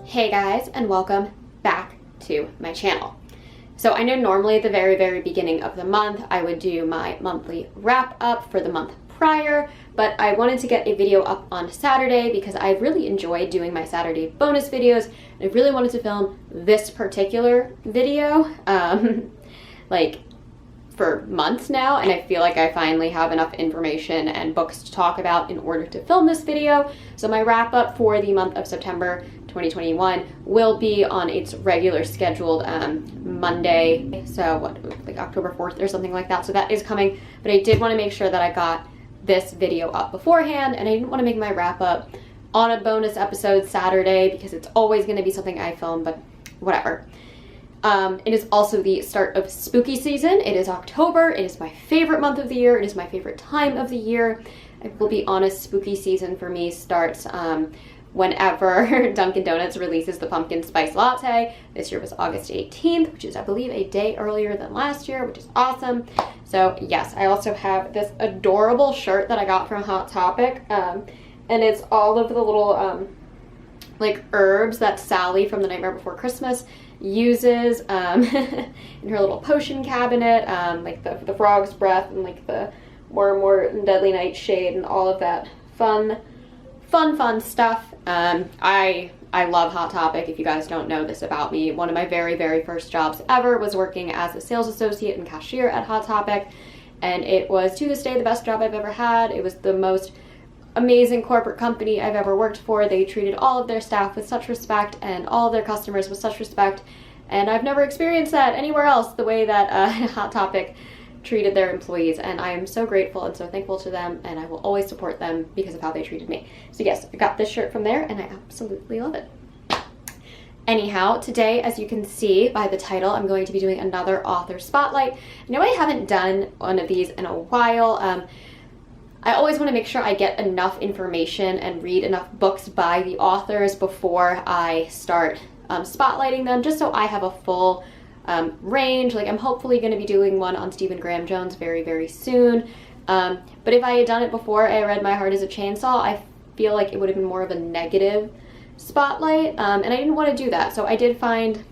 Hey guys, and welcome back to my channel. So I know normally at the very beginning of the month I would do my monthly wrap up for the month prior, but I wanted to get a video up on Saturday because I really enjoyed doing my Saturday bonus videos. I really wanted to film this particular video like for months now, and I feel like I finally have enough information and books to talk about in order to film this video. So my wrap up for the month of September 2021 will be on its regular scheduled Monday, so what, like October 4th or something like that. So that is coming, but I did want to make sure that I got this video up beforehand, and I didn't want to make my wrap up on a bonus episode Saturday because it's always going to be something I film, but whatever. It is also the start of spooky season. It is October. It is my favorite month of the year. It is my favorite time of the year. I will be honest, spooky season for me starts whenever Dunkin' Donuts releases the pumpkin spice latte. This year was August 18th, which is, I believe, a day earlier than last year, which is awesome. So yes, I also have this adorable shirt that I got from Hot Topic, and it's all of the little like herbs that Sally from The Nightmare Before Christmas uses in her little potion cabinet, like the frog's breath and like the wormwort and deadly nightshade and all of that fun stuff. I love Hot Topic. If you guys don't know this about me, one of my very first jobs ever was working as a sales associate and cashier at Hot Topic, and it was to this day the best job I've ever had. It was the most amazing corporate company I've ever worked for. They treated all of their staff with such respect and all of their customers with such respect, and I've never experienced that anywhere else the way that Hot Topic treated their employees, and I am so grateful and so thankful to them, and I will always support them because of how they treated me. So yes, I got this shirt from there and I absolutely love it. Anyhow, today, as you can see by the title, I'm going to be doing another author spotlight. I know I haven't done one of these in a while. I always want to make sure I get enough information and read enough books by the authors before I start spotlighting them, just so I have a full range. Like, I'm hopefully going to be doing one on Stephen Graham Jones very soon. But if I had done it before I read My Heart is a Chainsaw, I feel like it would have been more of a negative spotlight, and I didn't want to do that. So I did find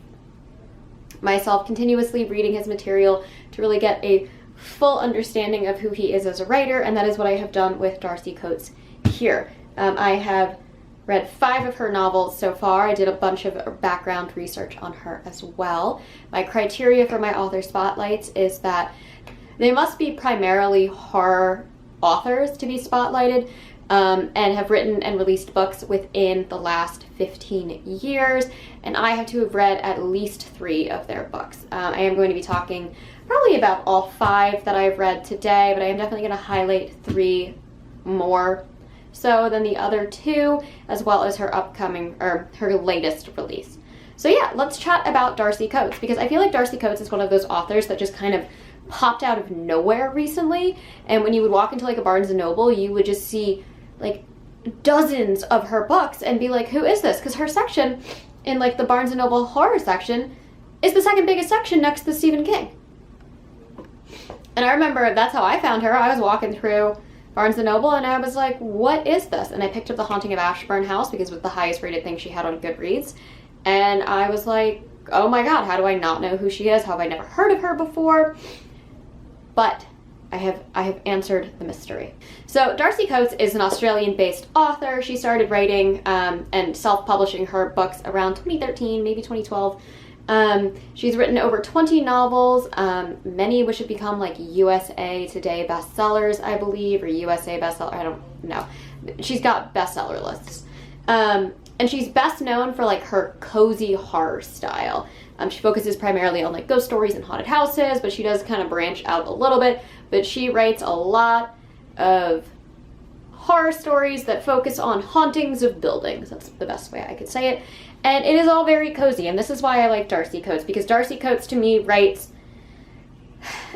myself continuously reading his material to really get a full understanding of who he is as a writer, and that is what I have done with Darcy Coates here. I have read 5 of her novels so far. I did a bunch of background research on her as well. My criteria for my author spotlights is that they must be primarily horror authors to be spotlighted, and have written and released books within the last 15 years, and I have to have read at least 3 of their books. I am going to be talking probably about all 5 that I've read today, but I am definitely going to highlight 3 more so than the other 2, as well as her upcoming, or her latest release. So yeah, let's chat about Darcy Coates, because I feel like Darcy Coates is one of those authors that just kind of popped out of nowhere recently, and when you would walk into like a Barnes & Noble, you would just see like dozens of her books and be like, who is this? Because her section in like the Barnes & Noble horror section is the second biggest section next to Stephen King. And I remember that's how I found her. I was walking through Barnes & Noble and I was like, what is this? And I picked up The Haunting of Ashburn House because it was the highest rated thing she had on Goodreads. And I was like, oh my god, how do I not know who she is? How have I never heard of her before? But I have answered the mystery. So Darcy Coates is an Australian-based author. She started writing and self-publishing her books around 2013, maybe 2012. She's written over 20 novels, many which have become like USA Today bestsellers, I believe, or USA bestseller, I don't know. She's got bestseller lists. And she's best known for like her cozy horror style. She focuses primarily on like ghost stories and haunted houses, but she does kind of branch out a little bit. But she writes a lot of horror stories that focus on hauntings of buildings. That's the best way I could say it. And it is all very cozy, and this is why I like Darcy Coates, because Darcy Coates to me writes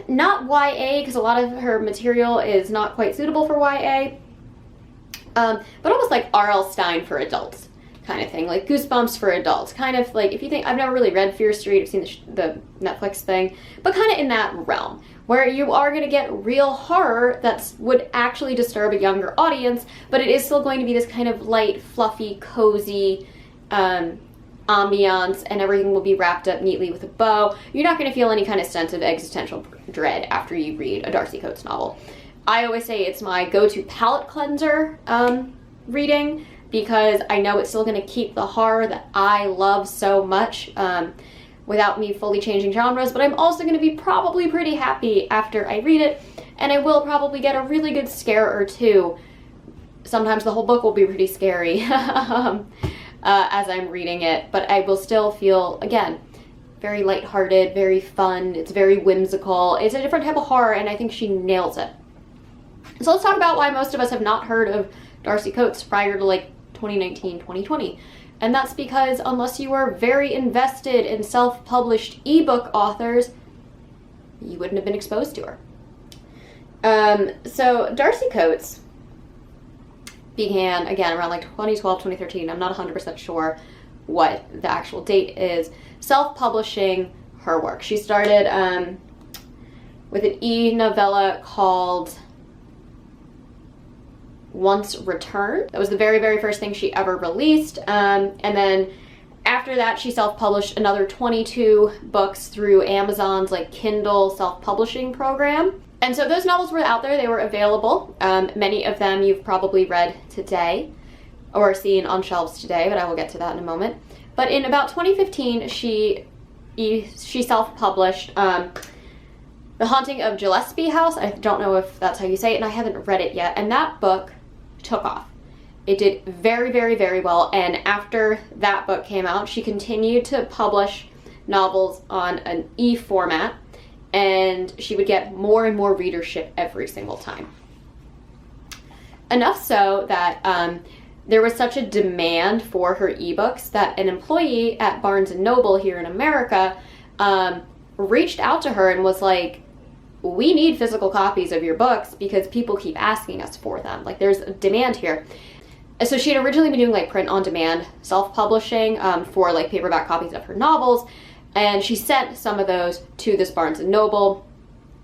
not YA, because a lot of her material is not quite suitable for YA, but almost like R.L. Stine for adults kind of thing, like Goosebumps for adults, kind of like, if you think, I've never really read Fear Street, I've seen the Netflix thing, but kind of in that realm, where you are going to get real horror that would actually disturb a younger audience, but it is still going to be this kind of light, fluffy, cozy, ambiance, and everything will be wrapped up neatly with a bow. You're not going to feel any kind of sense of existential dread after you read a Darcy Coates novel. I always say it's my go-to palate cleanser reading, because I know it's still going to keep the horror that I love so much without me fully changing genres, but I'm also going to be probably pretty happy after I read it, and I will probably get a really good scare or two. Sometimes the whole book will be pretty scary as I'm reading it, but I will still feel, again, very lighthearted, very fun. It's very whimsical. It's a different type of horror, and I think she nails it. So let's talk about why most of us have not heard of Darcy Coates prior to like 2019, 2020. And that's because unless you are very invested in self-published ebook authors, you wouldn't have been exposed to her. So Darcy Coates began, again, around like 2012, 2013. I'm not 100% sure what the actual date is, self-publishing her work. She started with an e-novella called Once Returned. That was the very, very first thing she ever released. And then after that, she self-published another 22 books through Amazon's like Kindle self-publishing program. And so those novels were out there, they were available. Many of them you've probably read today or seen on shelves today, but I will get to that in a moment. But in about 2015, she self-published The Haunting of Lee Harker. I don't know if that's how you say it, and I haven't read it yet. And that book took off. It did very, very, very well. And after that book came out, she continued to publish novels on an e-format, and she would get more and more readership every single time. Enough so that there was such a demand for her ebooks that an employee at Barnes & Noble here in America reached out to her and was like, we need physical copies of your books because people keep asking us for them. Like, there's a demand here. So she had originally been doing like print on demand self-publishing for like paperback copies of her novels, and she sent some of those to this Barnes & Noble,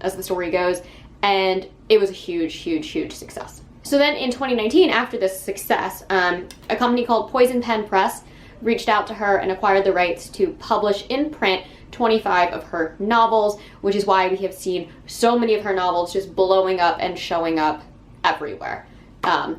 as the story goes, and it was a huge, huge, huge success. So then in 2019, after this success, a company called Poison Pen Press reached out to her and acquired the rights to publish in print 25 of her novels, which is why we have seen so many of her novels just blowing up and showing up everywhere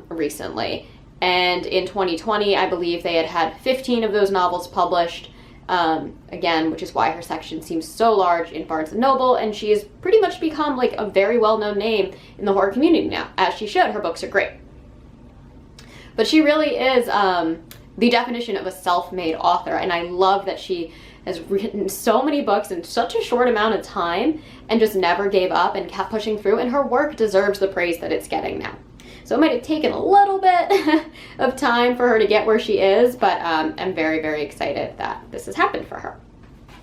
recently. And in 2020, I believe they had 15 of those novels published, again, which is why her section seems so large in Barnes & Noble, and she has pretty much become like a very well-known name in the horror community now. As she should, her books are great. But she really is the definition of a self-made author, and I love that she has written so many books in such a short amount of time and just never gave up and kept pushing through, and her work deserves the praise that it's getting now. So it might have taken a little bit of time for her to get where she is, but I'm very, very excited that this has happened for her.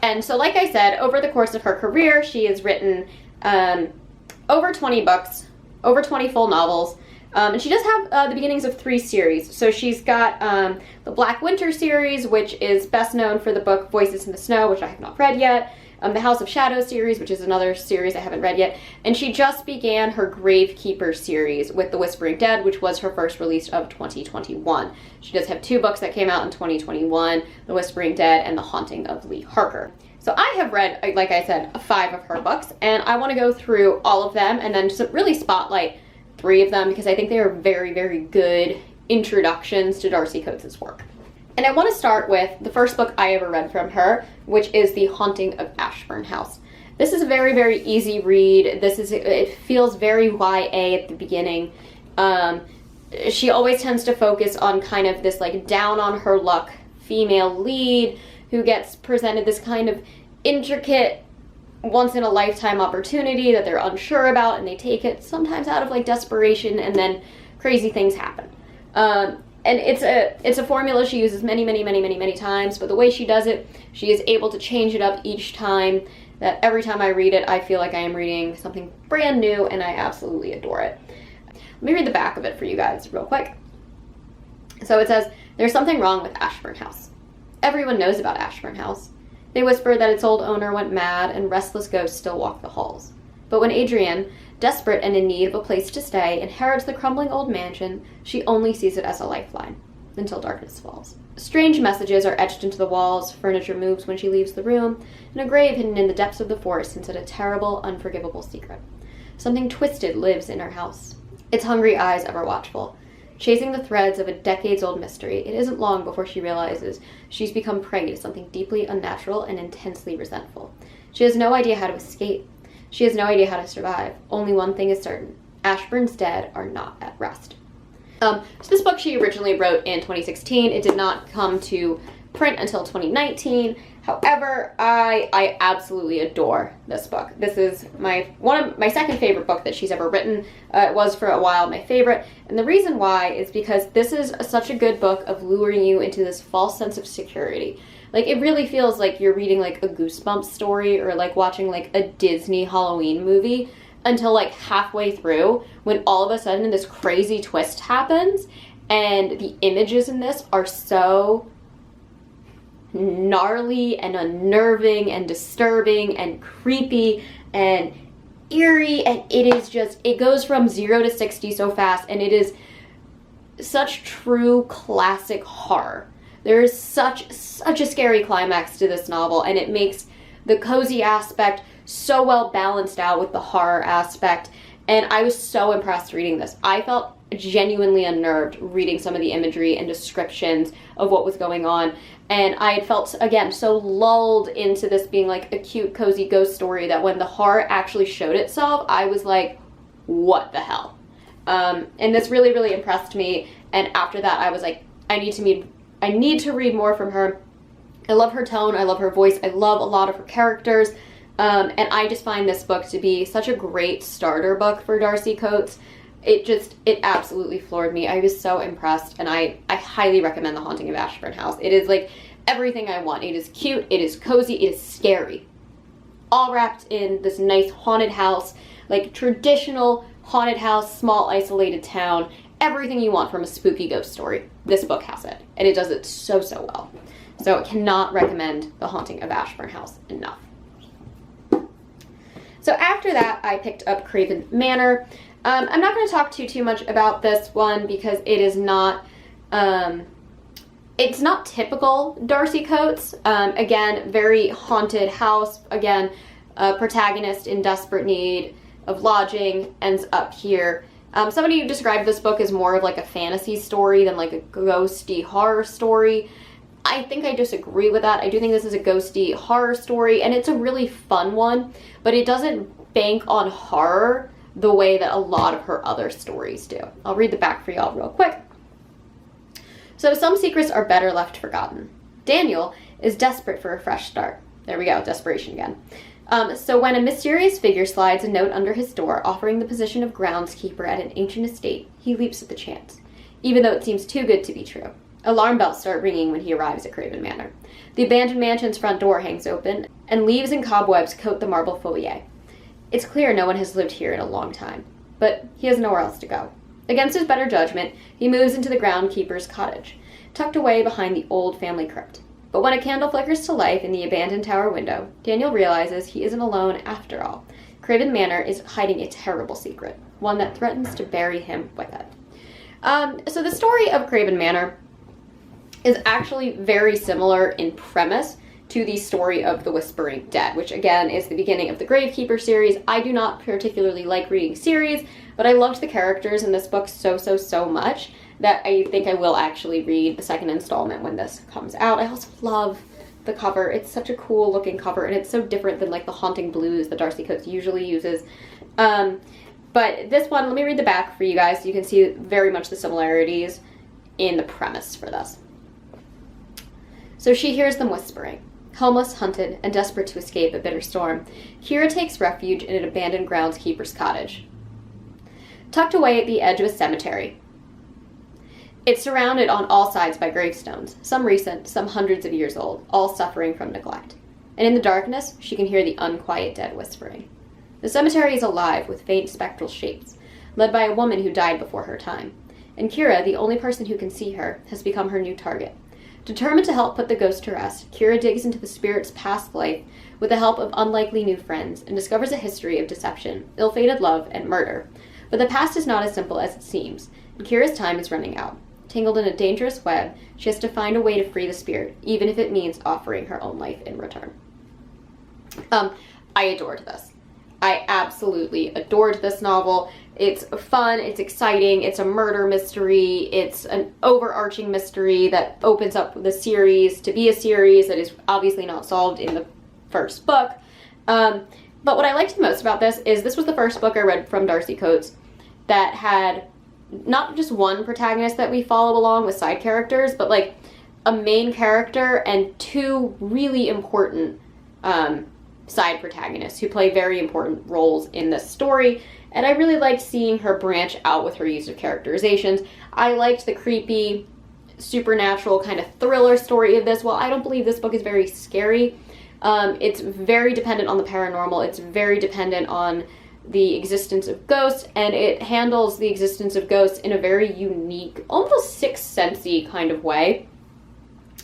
And so like I said, over the course of her career, she has written over 20 books, over 20 full novels, and she does have the beginnings of 3 series. So she's got the Black Winter series, which is best known for the book Voices in the Snow, which I have not read yet. The House of Shadows series, which is another series I haven't read yet. And she just began her Gravekeeper series with The Whispering Dead, which was her first release of 2021. She does have 2 books that came out in 2021, The Whispering Dead and The Haunting of Lee Harker. So I have read, like I said, 5 of her books, and I want to go through all of them and then just really spotlight 3 of them because I think they are very, very good introductions to Darcy Coates' work. And I want to start with the first book I ever read from her, which is The Haunting of Ashburn House. This is a very, very easy read. It feels very YA at the beginning. She always tends to focus on kind of this like down on her luck female lead who gets presented this kind of intricate once in a lifetime opportunity that they're unsure about, and they take it sometimes out of like desperation, and then crazy things happen. And it's a formula she uses many, many, many, many, many times, but the way she does it, she is able to change it up each time, that every time I read it, I feel like I am reading something brand new, and I absolutely adore it. Let me read the back of it for you guys real quick. So it says, "There's something wrong with Ashburn House. Everyone knows about Ashburn House. They whisper that its old owner went mad and restless ghosts still walk the halls. But when Adrienne, desperate and in need of a place to stay, inherits the crumbling old mansion, she only sees it as a lifeline. until darkness falls. Strange messages are etched into the walls, furniture moves when she leaves the room, and a grave hidden in the depths of the forest hints at a terrible, unforgivable secret. Something twisted lives in her house, its hungry eyes ever watchful. Chasing the threads of a decades-old mystery, it isn't long before she realizes she's become prey to something deeply unnatural and intensely resentful. She has no idea how to escape. She has no idea how to survive. Only one thing is certain. Ashburn's dead are not at rest. So this book she originally wrote in 2016. It did not come to print until 2019. However, I absolutely adore this book. This is my second favorite book that she's ever written. It was for a while my favorite. And the reason why is because this is such a good book of luring you into this false sense of security. Like, it really feels like you're reading like a Goosebumps story or like watching like a Disney Halloween movie, until like halfway through, when all of a sudden this crazy twist happens, and the images in this are so gnarly and unnerving and disturbing and creepy and eerie, and it goes from 0 to 60 so fast, and it is such true classic horror. There is such a scary climax to this novel, and it makes the cozy aspect so well balanced out with the horror aspect, and I was so impressed reading this. I felt genuinely unnerved reading some of the imagery and descriptions of what was going on, and I had felt, again, so lulled into this being like a cute, cozy ghost story that when the horror actually showed itself, I was like, what the hell? And this really, really impressed me, and after that I was like, I need to read more from her. I love her tone, I love her voice, I love a lot of her characters. And I just find this book to be such a great starter book for Darcy Coates. It absolutely floored me. I was so impressed, and I highly recommend The Haunting of Ashburn House. It is like everything I want. It is cute, it is cozy, it is scary. All wrapped in this nice haunted house, like traditional haunted house, small isolated town, everything you want from a spooky ghost story. This book has it, and it does it so, so well. So I cannot recommend The Haunting of Ashburn House enough. So after that, I picked up Craven Manor. I'm not going to talk too much about this one because it is not, it's not typical Darcy Coates. Again, very haunted house. Again, a protagonist in desperate need of lodging ends up here. Somebody described this book as more of like a fantasy story than like a ghosty horror story. I think I disagree with that. I do think this is a ghosty horror story, and it's a really fun one, but it doesn't bank on horror the way that a lot of her other stories do. I'll read the back for y'all real quick. So some secrets are better left forgotten. Daniel is desperate for a fresh start. There we go, desperation again. So when a mysterious figure slides a note under his door offering the position of groundskeeper at an ancient estate, he leaps at the chance, even though it seems too good to be true. Alarm bells start ringing when he arrives at Craven Manor. The abandoned mansion's front door hangs open, and leaves and cobwebs coat the marble foyer. It's clear no one has lived here in a long time, but he has nowhere else to go. Against his better judgment, he moves into the groundkeeper's cottage, tucked away behind the old family crypt. But when a candle flickers to life in the abandoned tower window, Daniel realizes he isn't alone after all. Craven Manor is hiding a terrible secret, one that threatens to bury him with it. So the story of Craven Manor is actually very similar in premise to the story of The Whispering Dead, which again is the beginning of the Gravekeeper series. I do not particularly like reading series, but I loved the characters in this book so much that I think I will actually read the second installment when this comes out. I also love the cover. It's such a cool looking cover, and it's so different than like the haunting blues that Darcy Coates usually uses. But this one, let me read the back for you guys so you can see very much the similarities in the premise for this. So she hears them whispering. Homeless, hunted, and desperate to escape a bitter storm, Kira takes refuge in an abandoned groundskeeper's cottage, tucked away at the edge of a cemetery. It's surrounded on all sides by gravestones, some recent, some hundreds of years old, all suffering from neglect. And in the darkness, she can hear the unquiet dead whispering. The cemetery is alive with faint spectral shapes, led by a woman who died before her time. And Kira, the only person who can see her, has become her new target. Determined to help put the ghost to rest, Kira digs into the spirit's past life with the help of unlikely new friends and discovers a history of deception, ill-fated love, and murder. But the past is not as simple as it seems, and Kira's time is running out. Tangled in a dangerous web, she has to find a way to free the spirit, even if it means offering her own life in return. I adored this. I absolutely adored this novel. It's fun, it's exciting, it's a murder mystery, it's an overarching mystery that opens up the series to be a series that is obviously not solved in the first book. But what I liked the most about this was the first book I read from Darcy Coates that had not just one protagonist that we follow along with side characters, but like a main character and two really important side protagonists who play very important roles in this story. And I really liked seeing her branch out with her use of characterizations. I liked the creepy, supernatural kind of thriller story of this. While I don't believe this book is very scary, it's very dependent on the paranormal. It's very dependent on the existence of ghosts, and it handles the existence of ghosts in a very unique, almost Sixth Sense-y kind of way.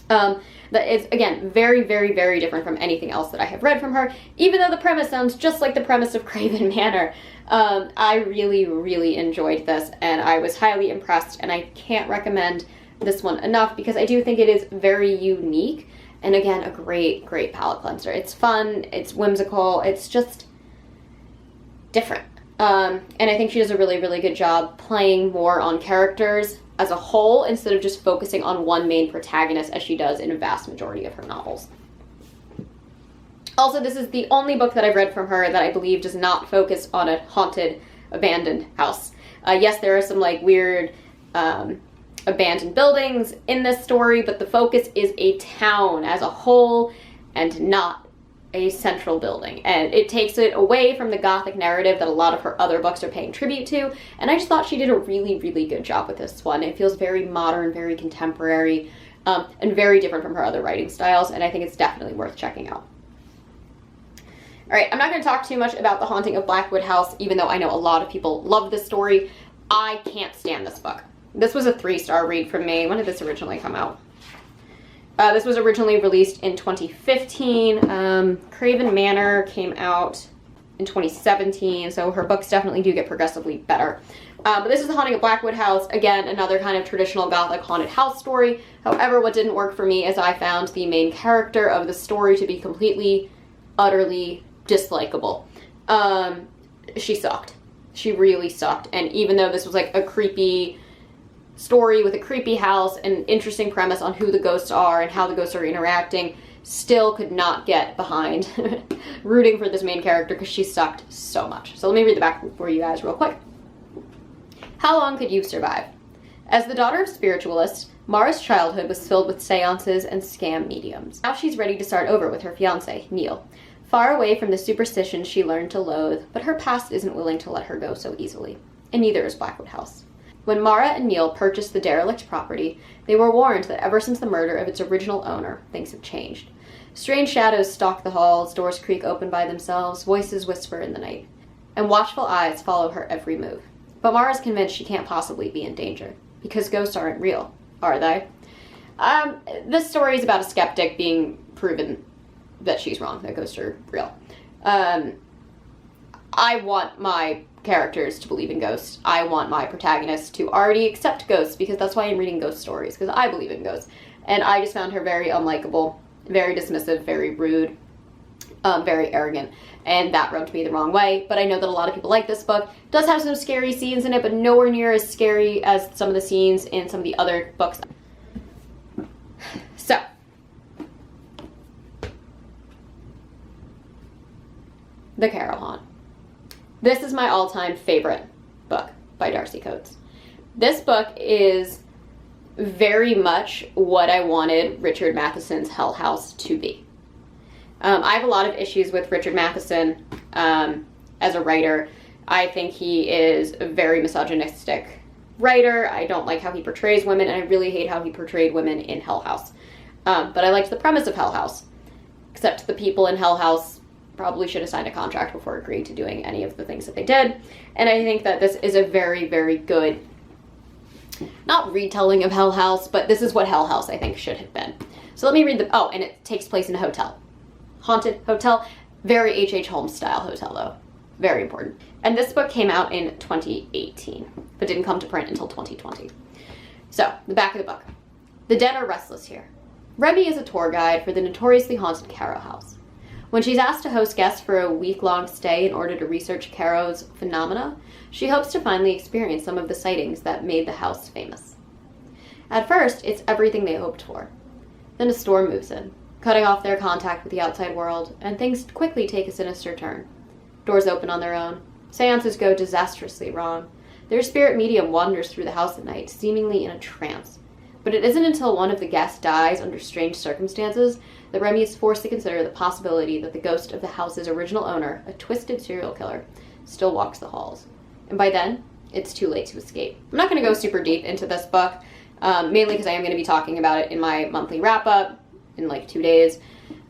That is, again, very, very, very different from anything else that I have read from her, even though the premise sounds just like the premise of Craven Manor. I really, really enjoyed this, and I was highly impressed, and I can't recommend this one enough because I do think it is very unique, and again, a great, great palate cleanser. It's fun, it's whimsical, it's just different. And I think she does a really, really good job playing more on characters as a whole instead of just focusing on one main protagonist as she does in a vast majority of her novels. Also, this is the only book that I've read from her that I believe does not focus on a haunted, abandoned house. Yes, there are some like weird abandoned buildings in this story, but the focus is a town as a whole and not a central building, and it takes it away from the gothic narrative that a lot of her other books are paying tribute to, and I just thought she did a really, really good job with this one. It feels very modern, very contemporary, and very different from her other writing styles, and I think it's definitely worth checking out. Alright, I'm not going to talk too much about The Haunting of Blackwood House, even though I know a lot of people love this story. I can't stand this book. This was a 3-star read from me. When did this originally come out? This was originally released in 2015. Craven Manor came out in 2017, so her books definitely do get progressively better. But this is The Haunting of Blackwood House. Again, another kind of traditional gothic haunted house story. However, what didn't work for me is I found the main character of the story to be completely, utterly dislikable. She sucked. She really sucked. And even though this was like a creepy story with a creepy house and an interesting premise on who the ghosts are and how the ghosts are interacting, still could not get behind rooting for this main character because she sucked so much. So let me read the back for you guys real quick. How long could you survive? As the daughter of spiritualists, Mara's childhood was filled with seances and scam mediums. Now she's ready to start over with her fiancé, Neil. Far away from the superstitions she learned to loathe, but her past isn't willing to let her go so easily. And neither is Blackwood House. When Mara and Neil purchased the derelict property, they were warned that ever since the murder of its original owner, things have changed. Strange shadows stalk the halls, doors creak open by themselves, voices whisper in the night, and watchful eyes follow her every move. But Mara's convinced she can't possibly be in danger, because ghosts aren't real, are they? This story is about a skeptic being proven that she's wrong, that ghosts are real. I want my characters to believe in ghosts. I want my protagonists to already accept ghosts because that's why I'm reading ghost stories, because I believe in ghosts. And I just found her very unlikable, very dismissive, very rude, very arrogant, and that rubbed me the wrong way. But I know that a lot of people like this book. It does have some scary scenes in it, but nowhere near as scary as some of the scenes in some of the other books. So, The Carol Haunt. This is my all-time favorite book by Darcy Coates. This book is very much what I wanted Richard Matheson's Hell House to be. I have a lot of issues with Richard Matheson as a writer. I think he is a very misogynistic writer. I don't like how he portrays women, and I really hate how he portrayed women in Hell House. But I liked the premise of Hell House, except the people in Hell House probably should have signed a contract before agreeing to doing any of the things that they did. And I think that this is a very, very good, not retelling of Hell House, but this is what Hell House I think should have been. So let me read the, and it takes place in a hotel. Haunted hotel, very H.H. Holmes style hotel though. Very important. And this book came out in 2018, but didn't come to print until 2020. So, the back of the book. The Dead Are Restless here. Remy is a tour guide for the notoriously haunted Caro house. When she's asked to host guests for a week-long stay in order to research Caro's phenomena, she hopes to finally experience some of the sightings that made the house famous. At first, it's everything they hoped for. Then a storm moves in, cutting off their contact with the outside world, and things quickly take a sinister turn. Doors open on their own. Seances go disastrously wrong. Their spirit medium wanders through the house at night, seemingly in a trance. But it isn't until one of the guests dies under strange circumstances that Remy is forced to consider the possibility that the ghost of the house's original owner, a twisted serial killer, still walks the halls. And by then, it's too late to escape. I'm not going to go super deep into this book, mainly because I am going to be talking about it in my monthly wrap-up in like 2 days.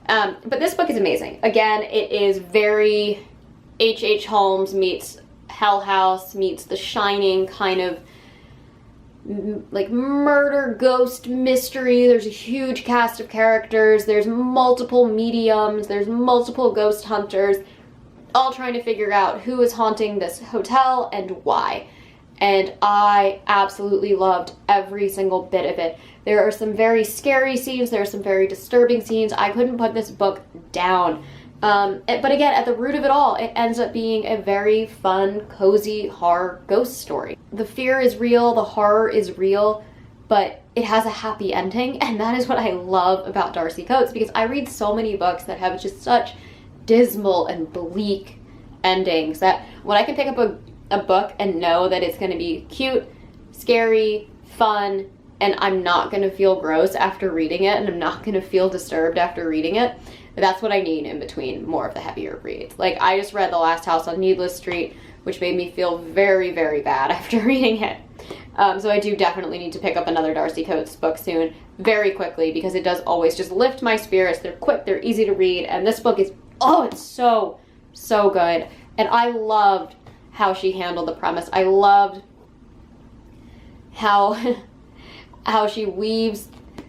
But this book is amazing. Again, it is very H.H. Holmes meets Hell House meets The Shining kind of like murder ghost mystery. There's a huge cast of characters. There's multiple mediums. There's multiple ghost hunters, all trying to figure out who is haunting this hotel and why. And I absolutely loved every single bit of it. There are some very scary scenes. There are some very disturbing scenes. I couldn't put this book down. But again, at the root of it all, it ends up being a very fun, cozy horror ghost story. The fear is real, the horror is real, but it has a happy ending, and that is what I love about Darcy Coates, because I read so many books that have just such dismal and bleak endings that when I can pick up a book and know that it's going to be cute, scary, fun, and I'm not going to feel gross after reading it, and I'm not going to feel disturbed after reading it, that's what I need in between more of the heavier reads. Like, I just read The Last House on Needless Street, which made me feel very, very bad after reading it. So I do definitely need to pick up another Darcy Coates book soon, very quickly, because it does always just lift my spirits. They're quick, they're easy to read, and this book is, oh, it's so, so good. And I loved how she handled the premise. I loved how she weaves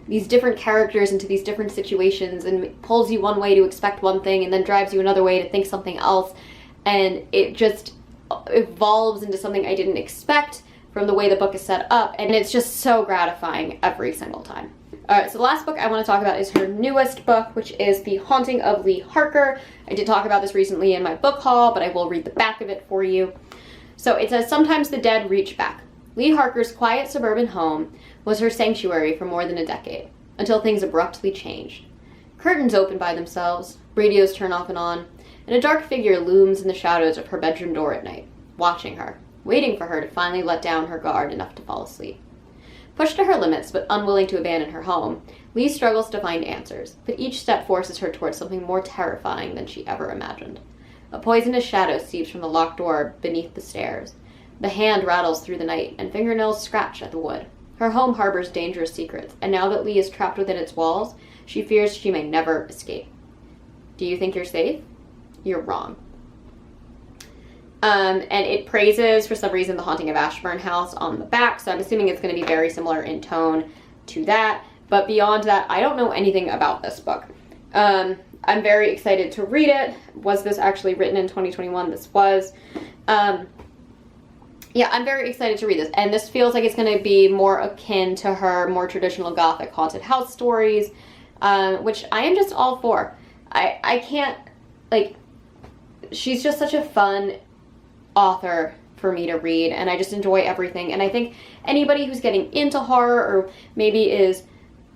these different characters into these different situations and pulls you one way to expect one thing and then drives you another way to think something else. And it just evolves into something I didn't expect from the way the book is set up. And it's just so gratifying every single time. Alright, so the last book I want to talk about is her newest book, which is The Haunting of Lee Harker. I did talk about this recently in my book haul, but I will read the back of it for you. So it says, sometimes the dead reach back. Lee Harker's quiet suburban home was her sanctuary for more than a decade, until things abruptly changed. Curtains open by themselves, radios turn off and on, and a dark figure looms in the shadows of her bedroom door at night, watching her, waiting for her to finally let down her guard enough to fall asleep. Pushed to her limits, but unwilling to abandon her home, Lee struggles to find answers, but each step forces her towards something more terrifying than she ever imagined. A poisonous shadow seeps from the locked door beneath the stairs. The hand rattles through the night, and fingernails scratch at the wood. Her home harbors dangerous secrets, and now that Lee is trapped within its walls, she fears she may never escape. Do you think you're safe? You're wrong. And it praises, for some reason, the Haunting of Ashburn house on the back, so I'm assuming it's going to be very similar in tone to that. But beyond that, I don't know anything about this book. I'm very excited to read it. Was this actually written in 2021? This was. Yeah, I'm very excited to read this. And this feels like it's going to be more akin to her more traditional gothic haunted house stories, which I am just all for. I can't, like, she's just such a fun author for me to read, and I just enjoy everything. And I think anybody who's getting into horror or maybe is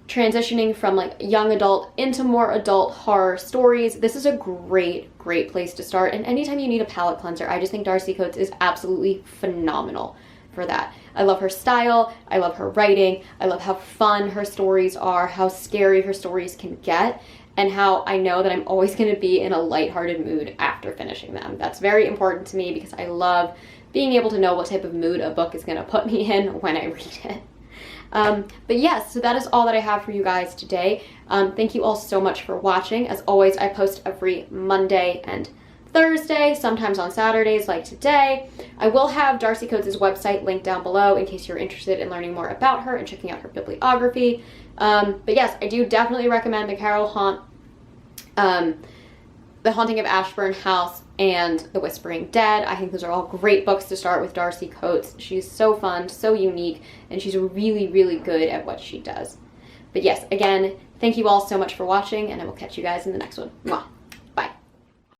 transitioning from like young adult into more adult horror stories, this is a great place to start. And anytime you need a palate cleanser, I just think Darcy Coates is absolutely phenomenal for that. I love her style, I love her writing, I love how fun her stories are, how scary her stories can get, and how I know that I'm always going to be in a lighthearted mood after finishing them. That's very important to me because I love being able to know what type of mood a book is going to put me in when I read it. But yes, so that is all that I have for you guys today. Thank you all so much for watching. As always, I post every Monday and Thursday, sometimes on Saturdays like today. I will have Darcy Coates' website linked down below in case you're interested in learning more about her and checking out her bibliography. But yes, I do definitely recommend the The Haunting of Ashburn house and The Whispering Dead. I think those are all great books to start with Darcy Coates. She's so fun, so unique, and she's really, really good at what she does. But yes, again, thank you all so much for watching, and I will catch you guys in the next one. Mwah.